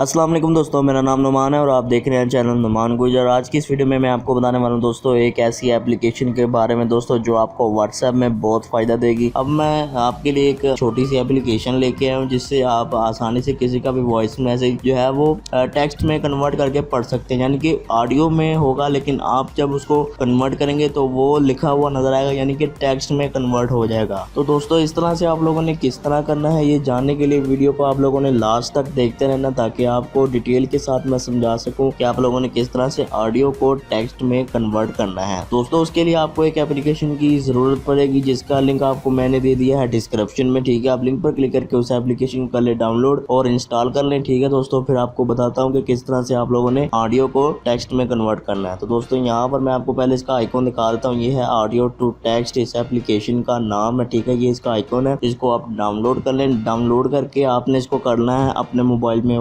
अस्सलाम वालेकुम दोस्तों, मेरा नाम नुमान है और आप देख रहे हैं चैनल नुमान गुजर। आज की इस वीडियो में मैं आपको बताने वाला हूं दोस्तों एक ऐसी एप्लीकेशन के बारे में दोस्तों जो आपको व्हाट्सएप में बहुत फ़ायदा देगी। अब मैं आपके लिए एक छोटी सी एप्लीकेशन लेके आया हूं जिससे आप आसानी से किसी का भी वॉइस मैसेज जो है वो टेक्स्ट में कन्वर्ट करके पढ़ सकते हैं। यानी कि ऑडियो में होगा लेकिन आप जब उसको कन्वर्ट करेंगे तो वो लिखा हुआ नजर आएगा, यानी कि टेक्स्ट में कन्वर्ट हो जाएगा। तो दोस्तों इस तरह से आप लोगों ने किस तरह करना है ये जानने के लिए वीडियो को आप लोगों ने लास्ट तक देखते रहना, ताकि आपको डिटेल के साथ मैं समझा सकूं कि आप लोगों ने किस तरह से ऑडियो को टेक्स्ट में कन्वर्ट करना है। दोस्तों उसके लिए आपको एक एप्लीकेशन की जरूरत पड़ेगी जिसका लिंक आपको मैंने दे दिया है डिस्क्रिप्शन में। ठीक है, आप लिंक पर क्लिक करके उस एप्लीकेशन को कर ले डाउनलोड और इंस्टॉल कर लें। ठीक है दोस्तों, फिर आपको बताता हूँ कि किस तरह से आप लोगों ने ऑडियो को टेक्स्ट में कन्वर्ट करना है। तो दोस्तों यहाँ पर मैं आपको पहले इसका आइकॉन दिखा देता हूँ। ये है ऑडियो टू टेक्स्ट, इस एप्लीकेशन का नाम है। ठीक है, ये इसका आइकॉन है, इसको आप डाउनलोड कर लें। डाउनलोड करके आपने इसको करना है अपने मोबाइल में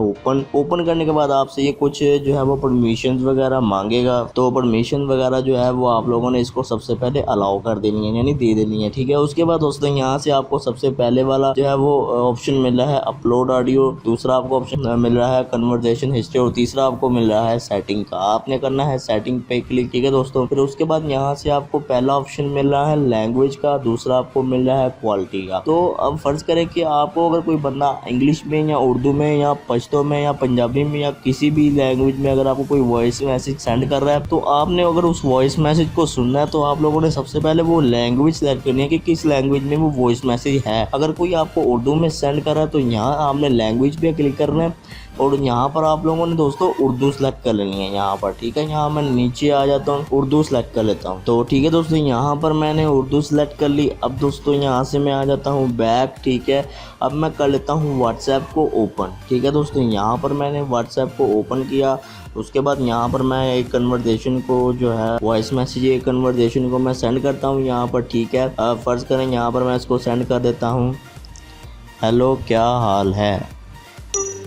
ओपन करने के बाद आपसे ये कुछ जो है वो परमिशन वगैरह मांगेगा। तो परमिशन वगैरह जो है वो आप लोगों ने इसको सबसे पहले अलाउ कर देनी है, यानी दे देनी है। ठीक है, उसके बाद दोस्तों यहाँ से आपको सबसे पहले वाला जो है वो ऑप्शन मिल रहा है अपलोड ऑडियो, दूसरा आपको ऑप्शन मिल रहा है कन्वर्सेशन हिस्ट्री और तीसरा आपको मिल रहा है सेटिंग का। आपने करना है सेटिंग पे क्लिक। ठीक है दोस्तों, फिर उसके बाद यहाँ से आपको पहला ऑप्शन मिल रहा है लैंग्वेज का, दूसरा आपको मिल रहा है क्वालिटी का। तो अब फर्ज करें कि आपको अगर कोई बंदा इंग्लिश में या उर्दू में या पश्तो में या पंजाबी में या किसी भी लैंग्वेज में अगर आपको कोई वॉइस मैसेज सेंड कर रहा है, तो आपने अगर उस वॉइस मैसेज को सुनना है तो आप लोगों ने सबसे पहले वो लैंग्वेज सेलेक्ट करनी है कि किस लैंग्वेज में वो वॉइस मैसेज है। अगर कोई आपको उर्दू में सेंड कर रहा है तो यहाँ आपने लैंग्वेज पे क्लिक करना है और यहाँ पर आप लोगों ने दोस्तों उर्दू सेलेक्ट कर लेनी है यहाँ पर। ठीक है, यहाँ मैं नीचे आ जाता हूँ, उर्दू सेलेक्ट कर लेता हूँ। तो ठीक है दोस्तों, यहाँ पर मैंने उर्दू सेलेक्ट कर ली। अब दोस्तों यहाँ से मैं आ जाता हूँ बैक। ठीक है, अब मैं कर लेता हूँ व्हाट्सएप को ओपन। ठीक है दोस्तों, यहाँ पर मैंने व्हाट्सएप को ओपन किया। उसके बाद यहाँ पर मैं एक कन्वर्सेशन को जो है वॉइस मैसेज एक कन्वर्सेशन को मैं सेंड करता हूँ यहाँ पर। ठीक है, फर्ज करें यहाँ पर मैं इसको सेंड कर देता हूँ, हेलो क्या हाल है।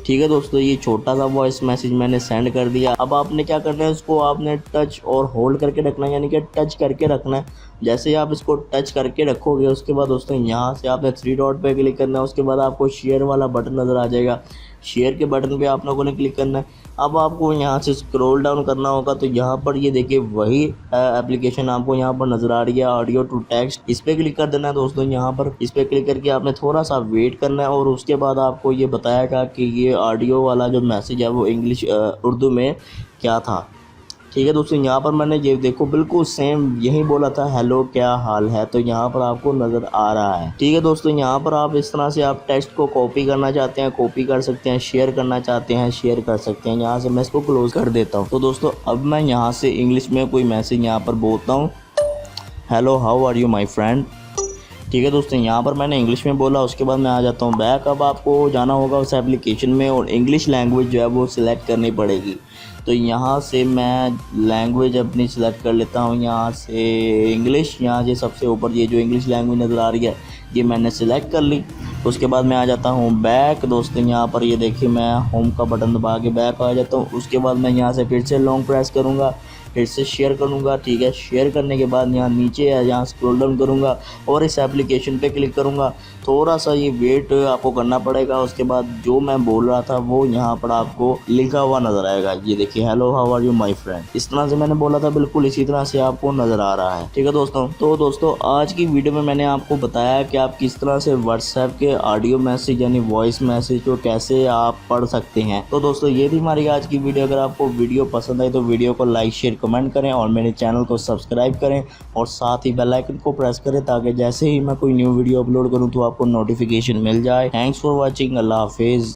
ठीक है दोस्तों, ये छोटा सा वॉइस मैसेज मैंने सेंड कर दिया। अब आपने क्या करना है, इसको आपने टच और होल्ड करके रखना है, यानी कि टच करके रखना है। जैसे ही आप इसको टच करके रखोगे उसके बाद दोस्तों यहाँ से आपने 3 डॉट पे क्लिक करना है। उसके बाद आपको शेयर वाला बटन नज़र आ जाएगा, शेयर के बटन पे आप लोगों ने क्लिक करना है। अब आपको यहाँ से स्क्रॉल डाउन करना होगा तो यहाँ पर ये देखिए वही एप्लीकेशन आपको यहाँ पर नज़र आ रही है ऑडियो टू टेक्स्ट, इस पर क्लिक कर देना है दोस्तों। यहाँ पर इस पर क्लिक करके आपने थोड़ा सा वेट करना है और उसके बाद आपको ये बताएगा कि ये ऑडियो वाला जो मैसेज है वो इंग्लिश उर्दू में क्या था। ठीक है दोस्तों, यहाँ पर मैंने ये देखो बिल्कुल सेम यही बोला था, हेलो क्या हाल है, तो यहाँ पर आपको नज़र आ रहा है। ठीक है दोस्तों, यहाँ पर आप इस तरह से आप टेक्स्ट को कॉपी करना चाहते हैं कॉपी कर सकते हैं, शेयर करना चाहते हैं शेयर कर सकते हैं। यहाँ से मैं इसको क्लोज कर देता हूँ। तो दोस्तों अब मैं यहाँ से इंग्लिश में कोई मैसेज यहाँ पर बोलता हूँ, hello how are you my friend. ठीक है दोस्तों, यहाँ पर मैंने इंग्लिश में बोला। उसके बाद मैं आ जाता हूँ बैक। अब आपको जाना होगा उस एप्लीकेशन में और इंग्लिश लैंग्वेज जो है वो सिलेक्ट करनी पड़ेगी। तो यहाँ से मैं लैंग्वेज अपनी सिलेक्ट कर लेता हूँ, यहाँ से इंग्लिश, यहाँ से सबसे ऊपर ये जो इंग्लिश लैंग्वेज नज़र आ रही है ये मैंने सिलेक्ट कर ली। उसके बाद मैं आ जाता हूँ बैक। दोस्तों यहाँ पर ये देखिए मैं होम का बटन दबा के बैक आ जाता हूँ। उसके बाद मैं यहाँ से फिर से लॉन्ग प्रेस करूँगा, फिर से शेयर करूँगा। ठीक है, शेयर करने के बाद यहाँ नीचे है, यहाँ स्क्रॉल डाउन करूँगा और इस एप्लीकेशन पे क्लिक करूँगा। थोड़ा सा ये वेट आपको करना पड़ेगा। उसके बाद जो मैं बोल रहा था वो यहाँ पर आपको लिखा हुआ नज़र आएगा, ये देखिए hello how are you my friend. इस तरह से मैंने बोला था, बिल्कुल इसी तरह से आपको नज़र आ रहा है। ठीक है दोस्तों, तो दोस्तों आज की वीडियो में मैंने आपको बताया कि आप किस तरह से व्हाट्सएप के ऑडियो मैसेज यानी वॉइस मैसेज को कैसे आप पढ़ सकते हैं। तो दोस्तों ये थी हमारी आज की वीडियो। अगर आपको वीडियो पसंद आई तो वीडियो को लाइक शेयर कमेंट करें और मेरे चैनल को सब्सक्राइब करें और साथ ही बेल आइकन को प्रेस करें ताकि जैसे ही मैं कोई न्यू वीडियो अपलोड करूं तो आपको नोटिफिकेशन मिल जाए। थैंक्स फॉर वॉचिंग, अल्लाह हाफिज़।